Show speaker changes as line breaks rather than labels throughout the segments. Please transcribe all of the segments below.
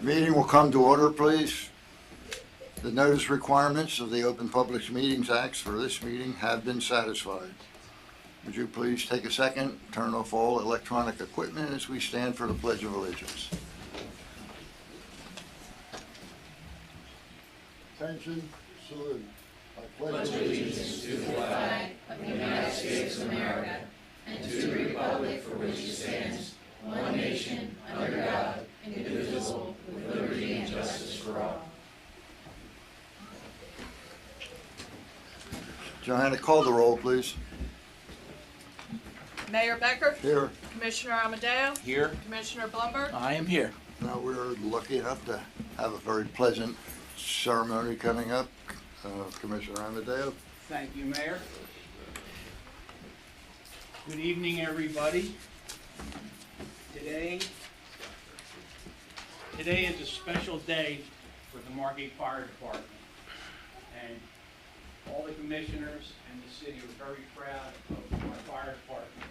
Meeting will come to order, please. The notice requirements of the Open Public Meetings Act for this meeting have been satisfied. Would you please take a second, turn off all electronic equipment as we stand for the Pledge of Allegiance. Attention, salute. I pledge allegiance
to the flag of the United States of America and to the republic for which it stands, one nation, under God, indivisible, with liberty and justice for all.
Johanna, call the roll, please.
Mayor Becker?
Here.
Commissioner Amadeo?
Here.
Commissioner Blumberg?
I am here.
Now, we're lucky enough to have a very pleasant ceremony coming up. Commissioner Amadeo.
Thank you, Mayor. Good evening, everybody. Today is a special day for the Margate Fire Department. And all the commissioners and the city are very proud of our fire department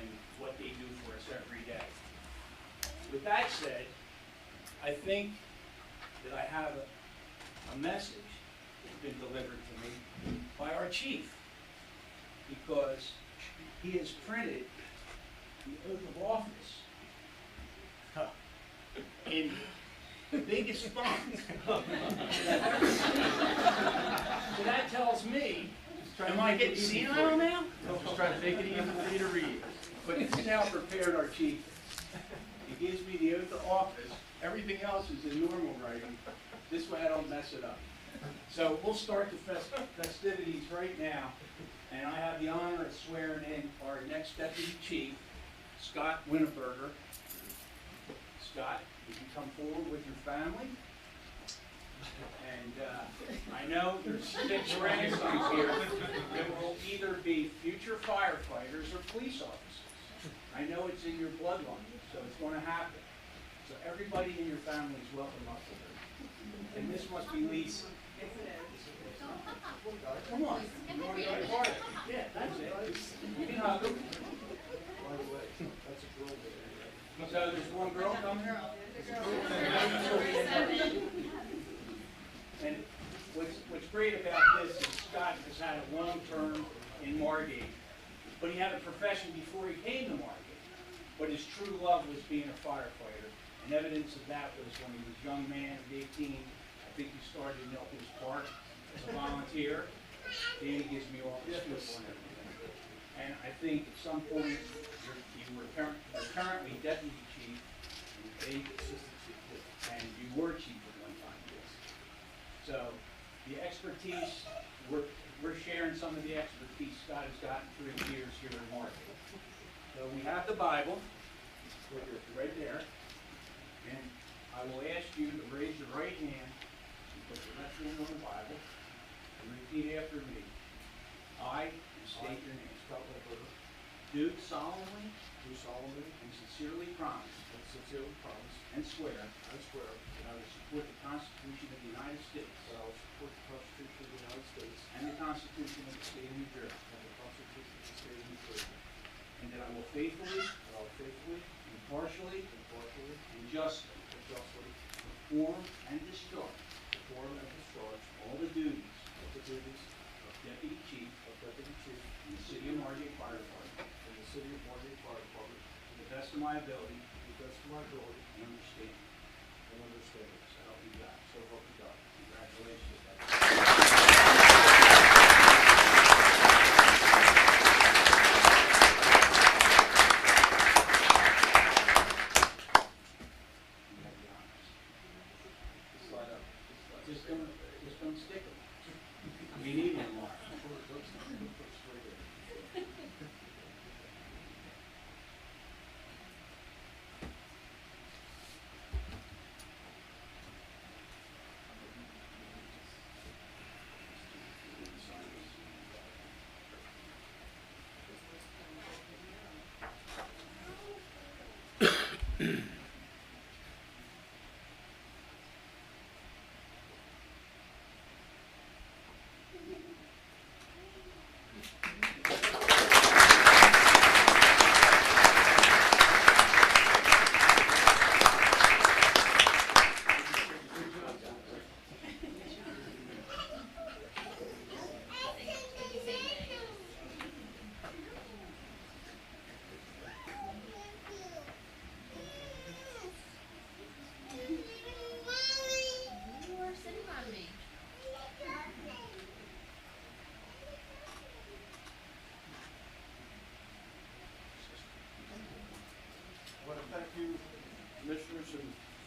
and what they do for us every day. With that said, I think that I have a message that's been delivered to me by our chief, because he has printed the oath of office in the biggest font that I've ever seen. So that tells me, am I getting senile now?
I'm just trying to make it easy for you to read.
But this is how prepared our chief is. He gives me the oath of office. Everything else is in normal writing. This way I don't mess it up. So we'll start the festivities right now. And I have the honor of swearing in our next deputy chief, Scott Winneberger. Scott, you can come forward with your family. And I know there's 6 grandsons here that will either be future firefighters or police officers. I know it's in your bloodline, so it's going to happen. So everybody in your family is welcome up here. And this must be Lisa. Come on. You want to go to party? Yeah, that's it. You can hug them. So there's one girl coming here? And what's great about this is Scott has had a long term in Margate, but he had a profession before he came to Margate. But his true love was being a firefighter. And evidence of that was when he was a young man at 18. I think he started in Milton's Park as a volunteer. Danny gives me all the scoop on everything. And I think at some point you're currently deputy chief, and assistant chief, and you were chief at one time. Yes. So the expertise, we're sharing some of the expertise Scott has gotten through his years here in Margate. So we have the Bible right there, and I will ask you to raise your right hand and put your left hand on the Bible and repeat after me. I state your name. Do solemnly and sincerely promise and swear that I will support the Constitution of the United States and the Constitution of the State of New Jersey, and that I will faithfully, impartially, and justly perform and discharge all the duties of Deputy Chief in the City of Margate Fire Department to the best of my ability and understanding. So help me God. Congratulations. Just don't stick them. We need one more.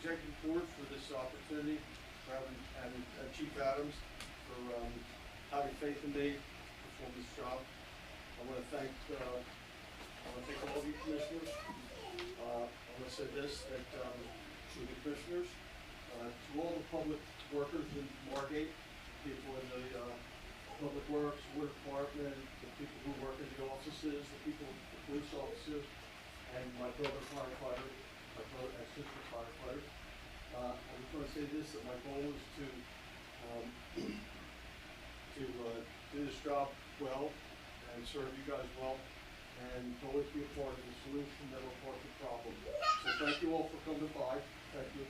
executive board for this opportunity, for and Chief Adams for having faith in me to perform this job. I want to thank all of you commissioners. I want to say this, that to the commissioners, to all the public workers in Margate, people in the public works, water department, the people who work in the offices, the people, the police officers, and my brother firefighter, my brother and sister firefighter. I was going to say this, that my goal is to do this job well and serve you guys well, and to always be a part of the solution, never a part of the problem. So thank you all for coming by. Thank you.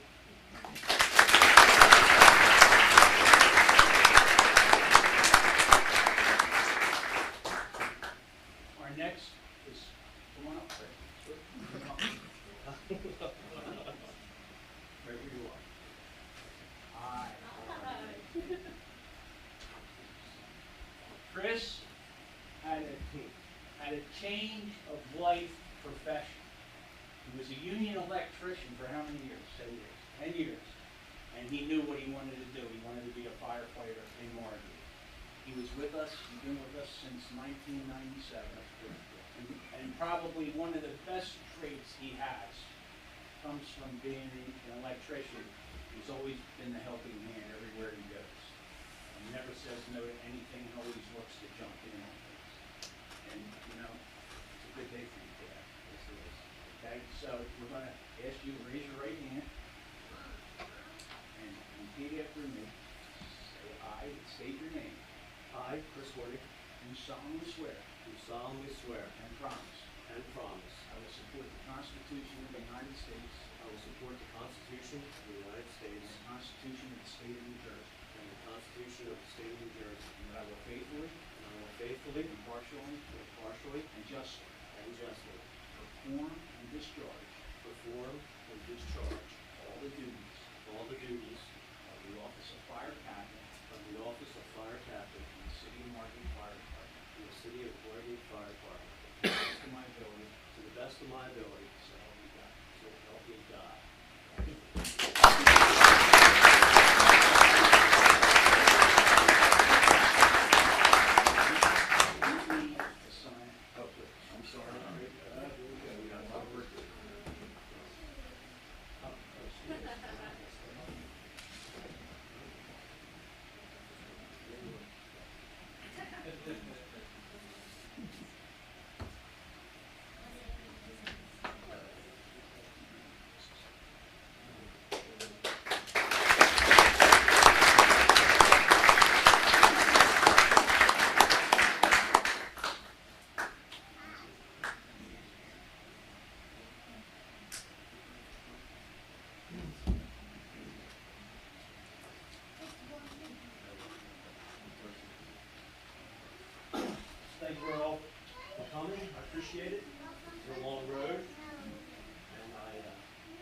Our next is, come on up, Fred. Come on up. Right where you are. Hi. Chris had a change of life profession. He was a union electrician for how many years? 10 years. 10 years. And he knew what he wanted to do. He wanted to be a firefighter in Margate. He was with us, he's been with us since 1997. And probably one of the best traits he has comes from being an electrician. He's always been the helping hand everywhere he goes. He never says no to anything and always looks to jump in on things. And, you know, it's a good day for you, Dad. Yes, it is. Okay, so we're going to ask you to raise your right hand and repeat after me. Say aye and state your name.
I, Chris Warnick,
Do solemnly swear
do solemnly swear
and promise
and promise
I will support the Constitution of the United States
I will support the Constitution of the United States
and the Constitution of the State of New Jersey,
and the Constitution of the State of New Jersey,
and that I will faithfully,
and I will faithfully,
impartially,
impartially,
and justly
and justly
perform and discharge
perform and discharge
all the duties
all the duties
of the office of fire captain
of the office of fire captain
in the City of Margate Fire Department
in the City of Margate Fire Department
to the best of my ability,
to the best of my ability,
so help me God.
so help me God.
I'm sorry.
Thank you all for coming. I appreciate it. It's a long road, and I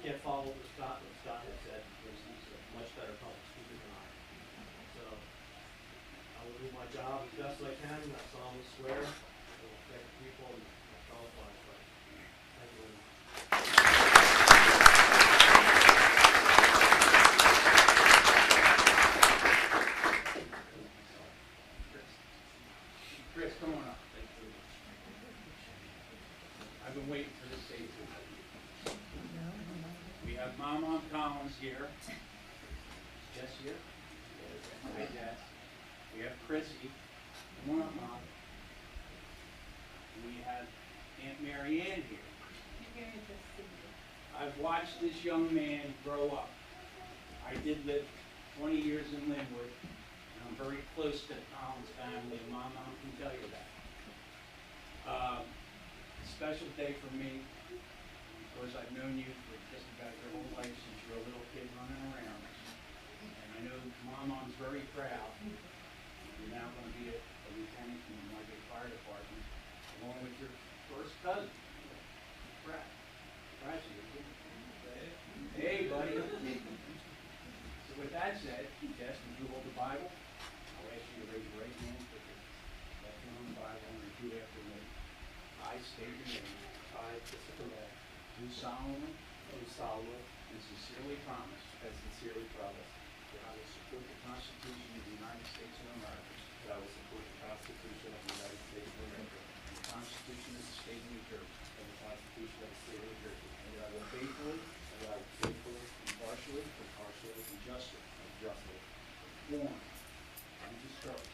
can't follow what Scott had said, because he's a much better public speaker than I am. So I will do my job as best I can, and I solemnly swear I will protect the people and my fellow firefighters. Thank you very much.
Chris, come on up. I've been waiting for this day. We have Mama Collins here. Jess here. Hi, Jess. We have Chrissy. Come on up, Mom. And we have Aunt Mary Ann here. I've watched this young man grow up. I did live 20 years in Linwood, and I'm very close to the Collins family, and my mom can tell you that. A special day for me, because I've known you for just about your whole life since you were a little kid running around. And I know Mom's very proud. You're now going to be a lieutenant in the Margate Fire Department, along with your first cousin, Brad. Brad's here. Hey, buddy. So with that said, Jess, would you hold the Bible? I'll ask you to raise your right hand, put your left hand on the Bible, and repeat after me. I state your name.
I, Christopher May,
Do solemnly
do solemnly
and sincerely promise
and sincerely promise
that I will support the Constitution of the United States of America
that I will support the Constitution of the United States of America
and the Constitution of the State of New Jersey,
and the Constitution of the State of New Jersey,
and that I will faithfully,
and that I will faithfully,
impartially,
impartially,
and justly
and justly
perform and discharge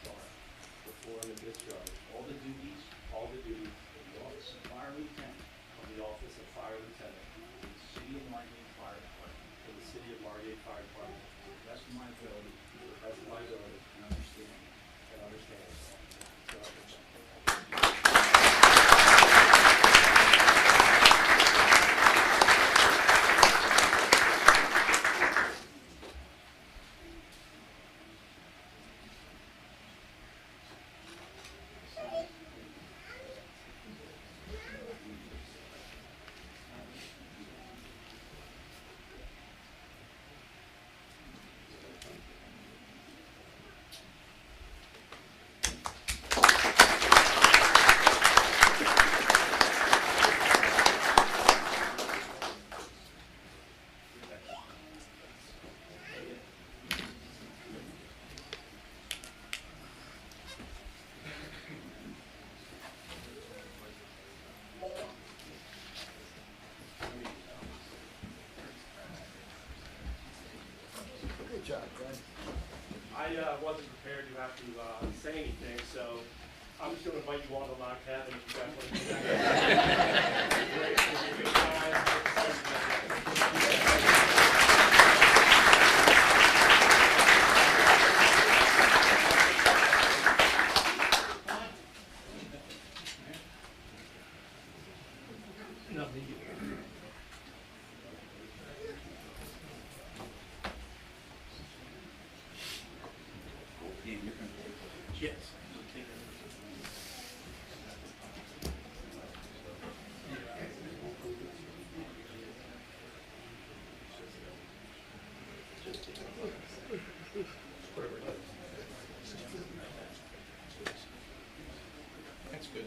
perform and discharge
all the duties
all the duties
of the office of Fire Lieutenant
of the office of Fire Lieutenant
in the City of Margate Fire Department
for the City of Margate Fire Department
to the best of my ability
to the best of my ability
and understanding.
and understanding. So help me God.
Good job, Frank.
I wasn't prepared to have to say anything, so I'm just going to invite you all to log cabin if you guys want to do that. Great, it's a good time. Nothing. Yes.
That's good.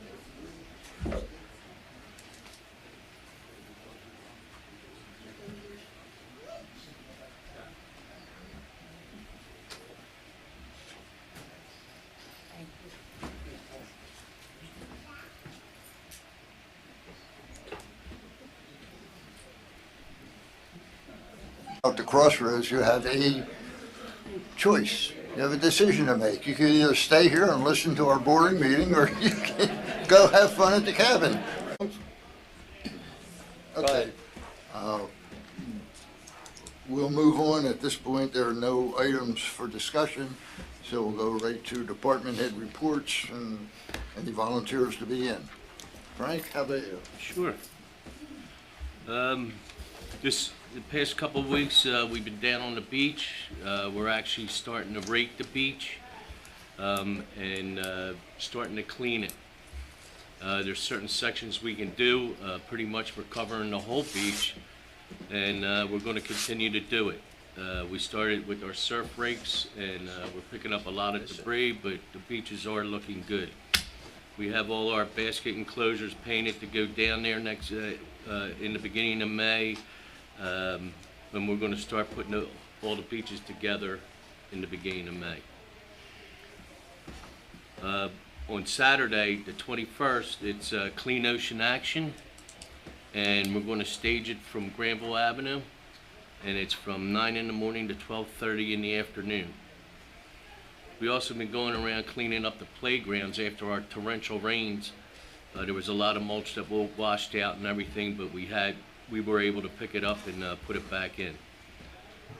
At the crossroads, you have a choice. You have a decision to make. You can either stay here and listen to our boring meeting, or you can go have fun at the cabin. Okay. We'll move on. At this point, there are no items for discussion, so we'll go right to department head reports and any volunteers to be in. Frank, how about you?
Sure. Just the past couple of weeks, we've been down on the beach. We're actually starting to rake the beach and starting to clean it. There's certain sections we can do. Pretty much we're covering the whole beach, and we're going to continue to do it. We started with our surf rakes, and we're picking up a lot of debris, but the beaches are looking good. We have all our basket enclosures painted to go down there next in the beginning of May, and we're going to start putting all the beaches together in the beginning of May. On Saturday, the 21st, it's Clean Ocean Action, and we're going to stage it from Granville Avenue, and it's from 9 in the morning to 12:30 in the afternoon. We also been going around cleaning up the playgrounds after our torrential rains. There was a lot of mulch that washed out and everything, but we were able to pick it up and put it back in.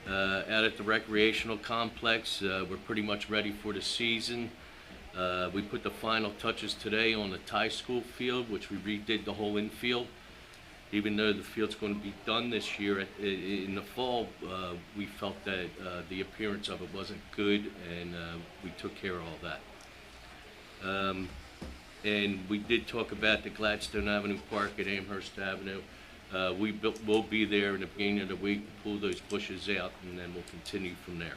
Out at the recreational complex, we're pretty much ready for the season. We put the final touches today on the Thai school field, which we redid the whole infield. Even though the field's going to be done this year, in the fall, we felt that the appearance of it wasn't good, and we took care of all that. And we did talk about the Gladstone Avenue Park at Amherst Avenue. We'll be there in the beginning of the week to pull those bushes out, and then we'll continue from there.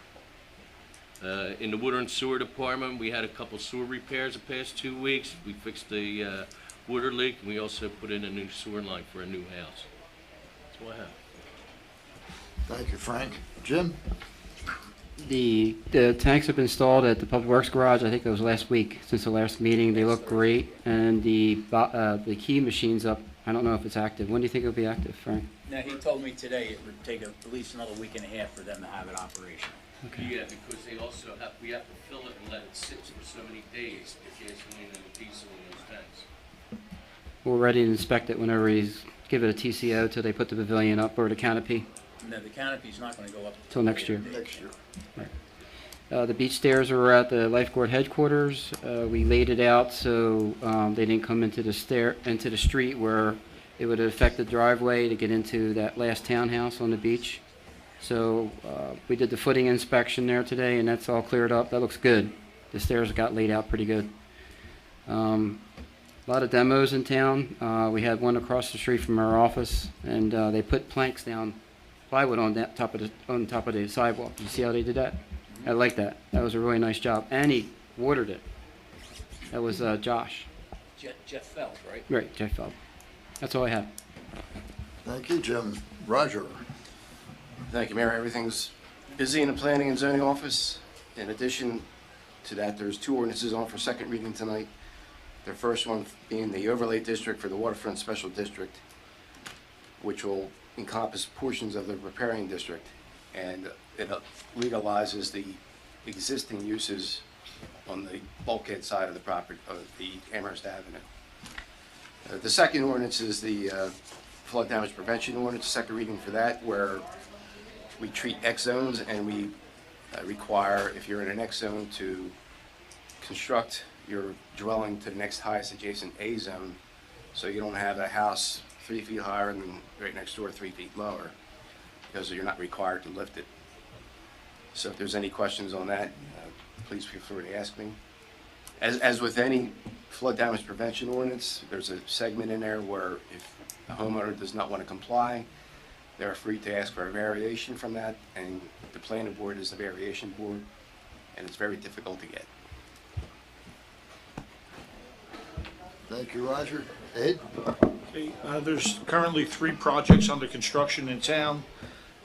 In the water and sewer department, we had a couple sewer repairs the past 2 weeks. We fixed the water leak, and we also put in a new sewer line for a new house. That's what I have.
Thank you, Frank. Jim?
The tanks have been installed at the Public Works Garage. I think it was last week since the last meeting. They look great, and the key machine's up. I don't know if it's active. When do you think it'll be active, Frank?
Now, he told me today it would take at least another week and a half for them to have it operational.
Okay.
Yeah, because they also have, we have to fill it and let it sit for so many days, the gasoline and the diesel in those tanks.
We're ready to inspect it whenever he's give it a TCO till they put the pavilion up or the canopy
No, the canopy's not gonna go up.
till next year.
Next year.
The beach stairs were at the lifeguard headquarters. We laid it out so they didn't come into the street where it would affect the driveway to get into that last townhouse on the beach. So we did the footing inspection there today, and that's all cleared up. That looks good. The stairs got laid out pretty good. A lot of demos in town. We had one across the street from our office, and they put planks down, plywood on top of the sidewalk. You see how they did that? I like that. That was a really nice job. And he watered it. That was Josh.
Jeff Feld, right?
Right, Jeff Feld. That's all I have.
Thank you, Jim. Roger?
Thank you, Mayor. Everything's busy in the Planning and Zoning Office. In addition to that, there's 2 ordinances on for second reading tonight. The first one being the overlay district for the Waterfront Special District, which will encompass portions of the riparian district, and it legalizes the existing uses on the bulkhead side of the property of the Amherst Avenue. The second ordinance is the flood damage prevention ordinance, second reading for that, where we treat X zones and we require, if you're in an X zone, to construct your dwelling to the next highest adjacent A zone, so you don't have a house 3 feet higher and then right next door 3 feet lower, because you're not required to lift it. So if there's any questions on that, please feel free to ask me. As with any flood damage prevention ordinance, there's a segment in there where if a homeowner does not want to comply, they're free to ask for a variation from that, and the planning board is the variation board, and it's very difficult to get.
Thank you, Roger. Ed?
Okay, there's currently 3 projects under construction in town.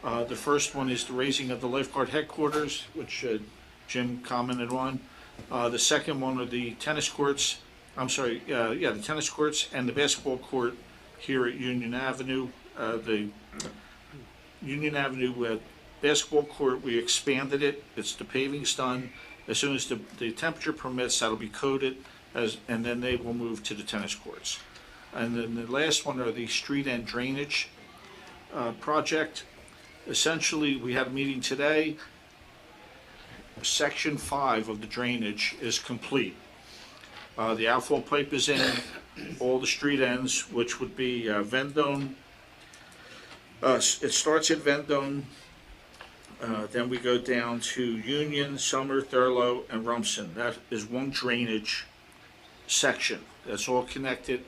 The first one is the raising of the lifeguard headquarters, which Jim commented on. The second one are the tennis courts. The tennis courts and the basketball court here at Union Avenue. The Union Avenue basketball court, we expanded it. The paving's done. As soon as the temperature permits, that'll be coated, and then they will move to the tennis courts. And then the last one are the street end drainage project. Essentially, we had a meeting today. Section 5 of the drainage is complete. The outfall pipe is in, all the street ends, which would be Vendome. It starts at Vendome, then we go down to Union, Summer, Thurlow, and Rumson. That is one drainage section. That's all connected.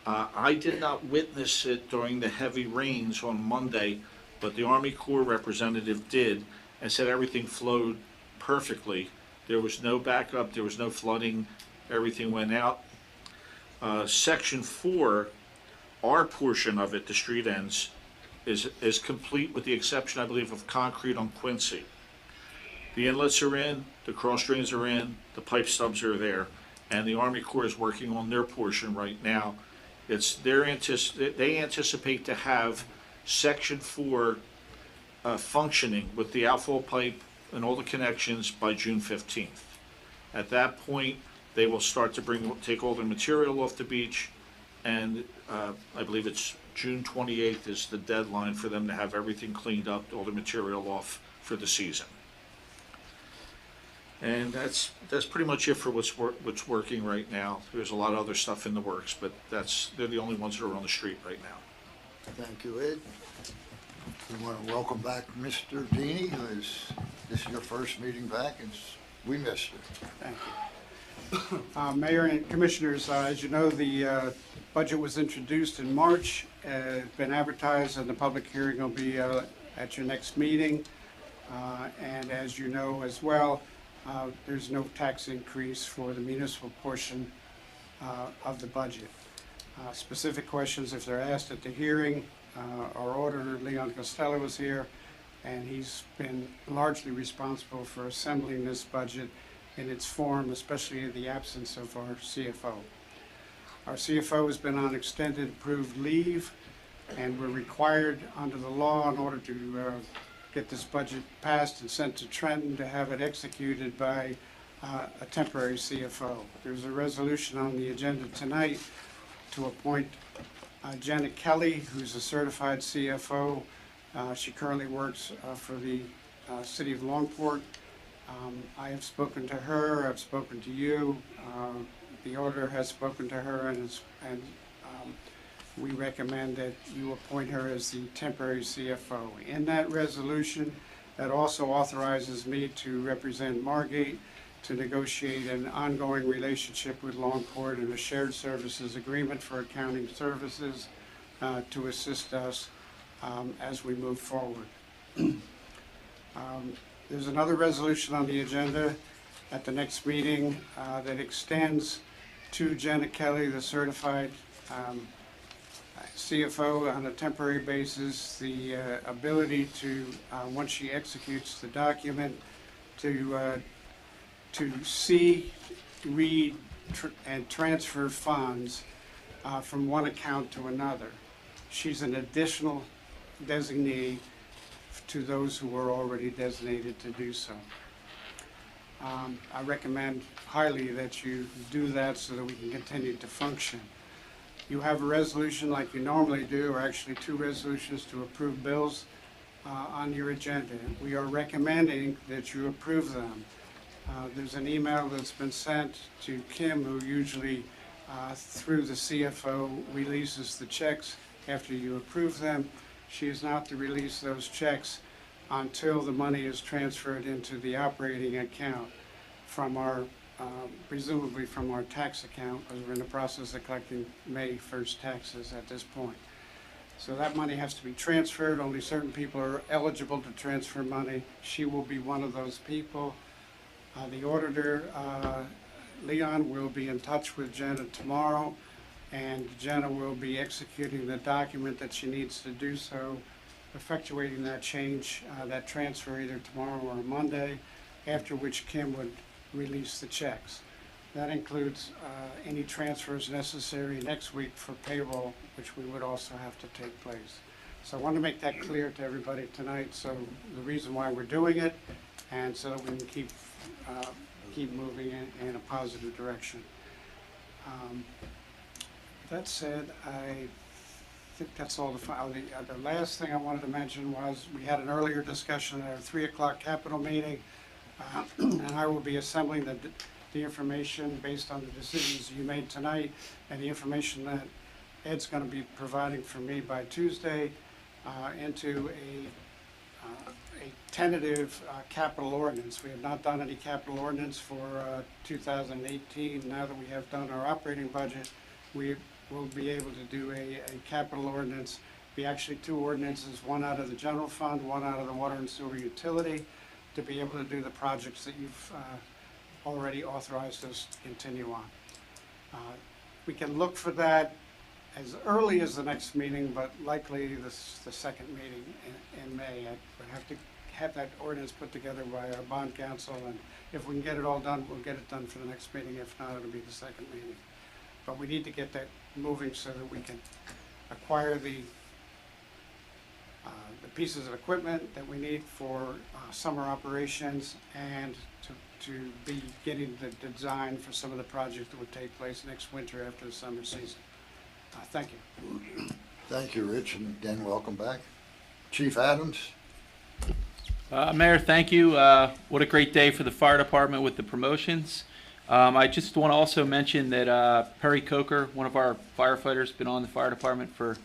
I did not witness it during the heavy rains on Monday, but the Army Corps representative did, and said everything flowed perfectly. There was no backup, there was no flooding, everything went out. Section 4, our portion of it, the street ends, is complete with the exception, I believe, of concrete on Quincy. The inlets are in, the cross drains are in, the pipe stubs are there, and the Army Corps is working on their portion right now. They anticipate to have Section 4 functioning with the outfall pipe and all the connections by June 15th. At that point, they will start to take all their material off the beach, and I believe it's June 28th is the deadline for them to have everything cleaned up, all the material off for the season. And that's pretty much it for what's working right now. There's a lot of other stuff in the works, but they're the only ones that are on the street right now.
Thank you, Ed. We want to welcome back Mr. Deeney, this is your first meeting back, and we missed you.
Thank you. Mayor and Commissioners, as you know, the budget was introduced in March. It's been advertised, and the public hearing will be at your next meeting. And as you know as well, there's no tax increase for the municipal portion of the budget. Specific questions, if they're asked at the hearing, our auditor, Leon Costello, was here, and he's been largely responsible for assembling this budget in its form, especially in the absence of our CFO. Our CFO has been on extended approved leave, and we're required under the law, in order to get this budget passed and sent to Trenton, to have it executed by a temporary CFO. There's a resolution on the agenda tonight to appoint Janet Kelly, who's a certified CFO. She currently works for the city of Longport. I have spoken to her, I've spoken to you, the auditor has spoken to her, and we recommend that you appoint her as the temporary CFO. In that resolution, that also authorizes me to represent Margate, to negotiate an ongoing relationship with Longport and a shared services agreement for accounting services to assist us as we move forward. There's another resolution on the agenda at the next meeting that extends to Janet Kelly, the certified CFO, on a temporary basis, the ability to, once she executes the document, to see, read, and transfer funds from one account to another. She's an additional designee to those who are already designated to do so. I recommend highly that you do that so that we can continue to function. You have a resolution like you normally do, or actually two resolutions to approve bills on your agenda. We are recommending that you approve them. There's an email that's been sent to Kim, who usually, through the CFO, releases the checks after you approve them. She is not to release those checks until the money is transferred into the operating account from our, presumably from our tax account, because we're in the process of collecting May 1st taxes at this point. So that money has to be transferred. Only certain people are eligible to transfer money. She will be one of those people. The auditor, Leon, will be in touch with Jenna tomorrow, and Jenna will be executing the document that she needs to do so, effectuating that change, that transfer either tomorrow or Monday, after which Kim would release the checks. That includes any transfers necessary next week for payroll, which we would also have to take place. So I want to make that clear to everybody tonight, so the reason why we're doing it, and so that we can keep moving in a positive direction. That said, I think that's all the last thing I wanted to mention was we had an earlier discussion at our 3 o'clock Capitol meeting, and I will be assembling the information based on the decisions you made tonight and the information that Ed's going to be providing for me by Tuesday into a tentative capital ordinance. We have not done any capital ordinance for 2018. Now that we have done our operating budget, we will be able to do a capital ordinance. Be actually two ordinances, one out of the general fund, one out of the water and sewer utility, to be able to do the projects that you've already authorized us to continue on. We can look for that as early as the next meeting, but likely the second meeting in May. I would have to have that ordinance put together by our bond council, and if we can get it all done, we'll get it done for the next meeting. If not, it'll be the second meeting. But we need to get that moving so that we can acquire the pieces of equipment that we need for summer operations, and to be getting the design for some of the projects that would take place next winter after the summer season. Thank you.
Thank you, Rich, and again, welcome back. Chief Adams?
Mayor, thank you. What a great day for the fire department with the promotions. I just want to also mention that Perry Coker, one of our firefighters, been on the fire department for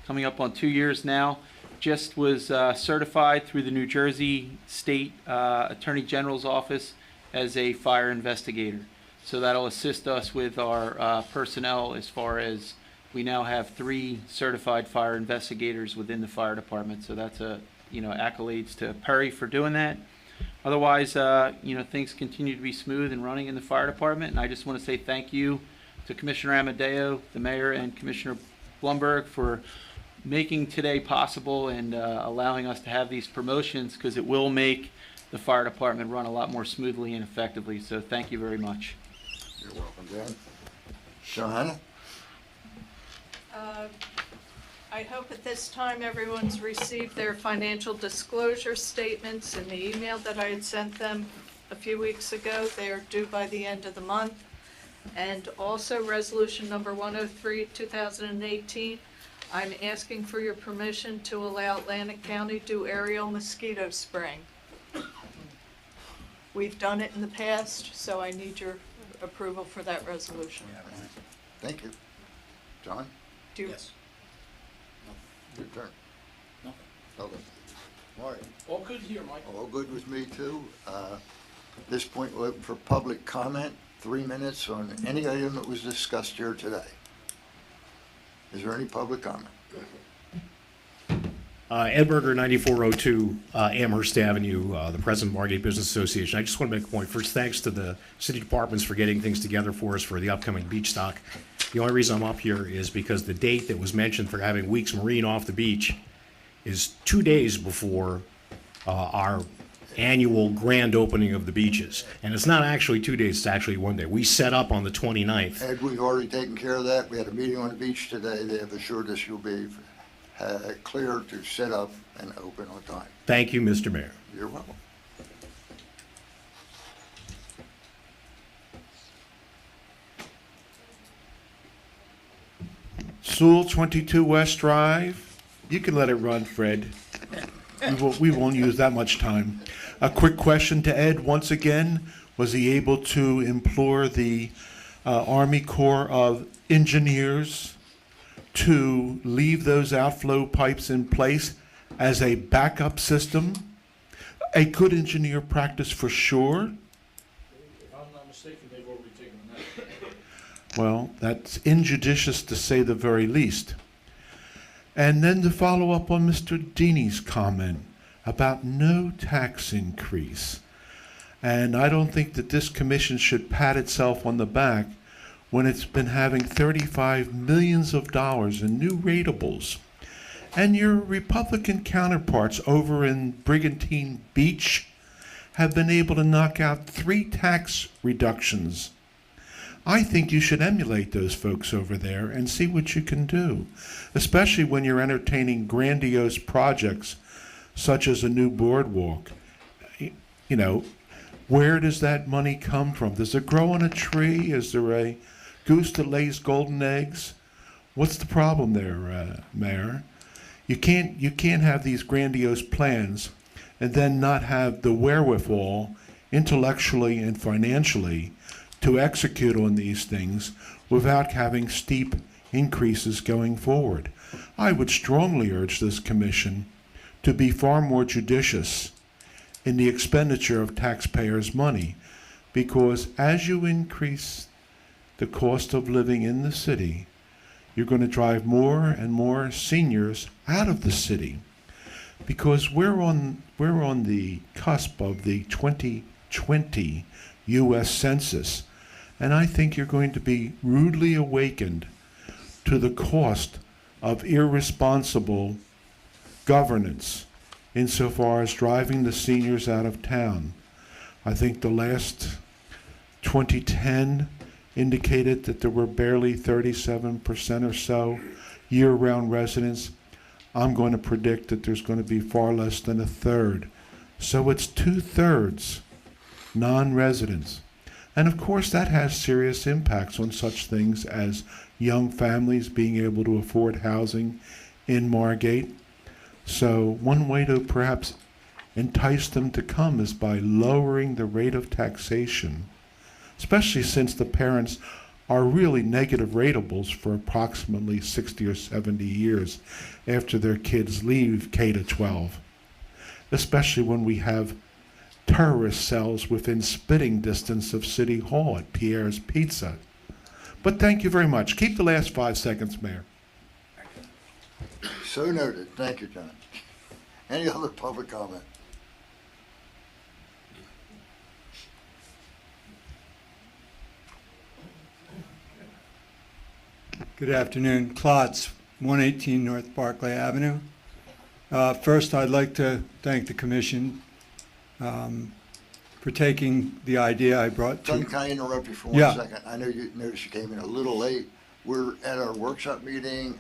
coming up on 2 years now, just was certified through the New Jersey State Attorney General's office as a fire investigator. So that'll assist us with our personnel, as far as we now have 3 certified fire investigators within the fire department. So that's accolades to Perry for doing that. Otherwise, things continue to be smooth and running in the fire department. And I just want to say thank you to Commissioner Amadeo, the mayor, and Commissioner Blumberg for making today possible and allowing us to have these promotions, because it will make the fire department run a lot more smoothly and effectively. So thank you very much.
You're welcome, Dan. Johanna?
I hope at this time everyone's received their financial disclosure statements in the email that I had sent them a few weeks ago. They are due by the end of the month. And also resolution number 103, 2018. I'm asking for your permission to allow Atlantic County to do aerial mosquito spraying. We've done it in the past, so I need your approval for that resolution.
Thank you. John?
Do you-
Yes.
Your turn.
Nothing.
Okay. Marty?
All good here, Mike.
All good with me, too. At this point, we'll look for public comment, 3 minutes on any item that was discussed here today. Is there any public comment?
Ed Berger, 9402 Amherst Avenue, the president of Margate Business Association. I just want to make a point. First, thanks to the city departments for getting things together for us for the upcoming beach stock. The only reason I'm up here is because the date that was mentioned for having Weeks Marine off the beach is 2 days before our annual grand opening of the beaches. And it's not actually 2 days, it's actually 1 day. We set up on the 29th.
Ed, we've already taken care of that. We had a meeting on the beach today. They have assured us you'll be clear to set up and open on time.
Thank you, Mr. Mayor.
You're welcome.
Sewell, 22 West Drive. You can let it run, Fred. We won't use that much time. A quick question to Ed once again. Was he able to implore the Army Corps of Engineers to leave those outflow pipes in place as a backup system? A good engineer practice for sure.
If I'm not mistaken, they've already taken that.
Well, that's injudicious to say the very least. And then to follow up on Mr. Deeney's comment about no tax increase. And I don't think that this commission should pat itself on the back when it's been having $35 million in new ratables. And your Republican counterparts over in Brigantine Beach have been able to knock out 3 tax reductions. I think you should emulate those folks over there and see what you can do, especially when you're entertaining grandiose projects such as a new boardwalk. You know, where does that money come from? Does it grow on a tree? Is there a goose that lays golden eggs? What's the problem there, Mayor? You can't have these grandiose plans and then not have the wherewithal, intellectually and financially, to execute on these things without having steep increases going forward. I would strongly urge this commission to be far more judicious in the expenditure of taxpayers' money, because as you increase the cost of living in the city, you're going to drive more and more seniors out of the city, because we're on the cusp of the 2020 U.S. Census, and I think you're going to be rudely awakened to the cost of irresponsible governance insofar as driving the seniors out of town. I think the last 2010 indicated that there were barely 37% or so year-round residents. I'm going to predict that there's going to be far less than a third. So it's 2/3 non-residents. And of course that has serious impacts on such things as young families being able to afford housing in Margate. So one way to perhaps entice them to come is by lowering the rate of taxation, especially since the parents are really negative ratables for approximately 60 or 70 years after their kids leave K-12, especially when we have terrorist cells within spitting distance of City Hall at Pierre's Pizza. But thank you very much. Keep the last 5 seconds, Mayor.
So noted. Thank you, John. Any other public comment?
Good afternoon. Klotz, 118 North Barclay Avenue. First, I'd like to thank the commission for taking the idea I brought to...
Can I interrupt you for
Yeah.
1 second? I know you noticed you came in a little late. We're at our workshop meeting.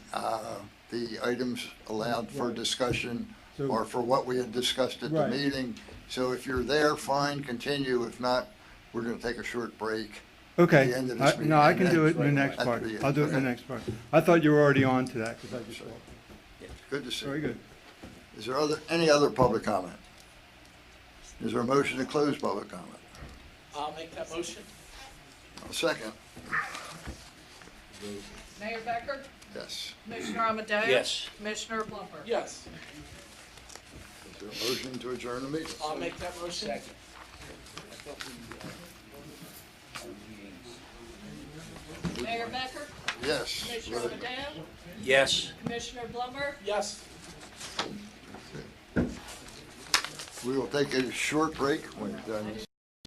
The items allowed for discussion
So-
are for what we had discussed at the
Right.
meeting. So if you're there, fine, continue. If not, we're going to take a short break.
Okay.
At the end of this meeting.
No, I
And
can
then-
do it in the next
At
part.
the end.
I'll do it in the
Okay.
next part. I thought you were already on to that because I just...
Good to see you.
Very good.
Is there any other public comment? Is there a motion to close public comment?
I'll make that motion.
A second.
Mayor Becker?
Yes.
Commissioner Amadeo?
Yes.
Commissioner Blumberg?
Yes.
Is there a motion to adjourn the meeting?
I'll make that motion. Second.
Mayor Becker?
Yes.
Commissioner Amadeo?
Yes.
Commissioner Blumberg?
Yes.
We will take a short break when we're done.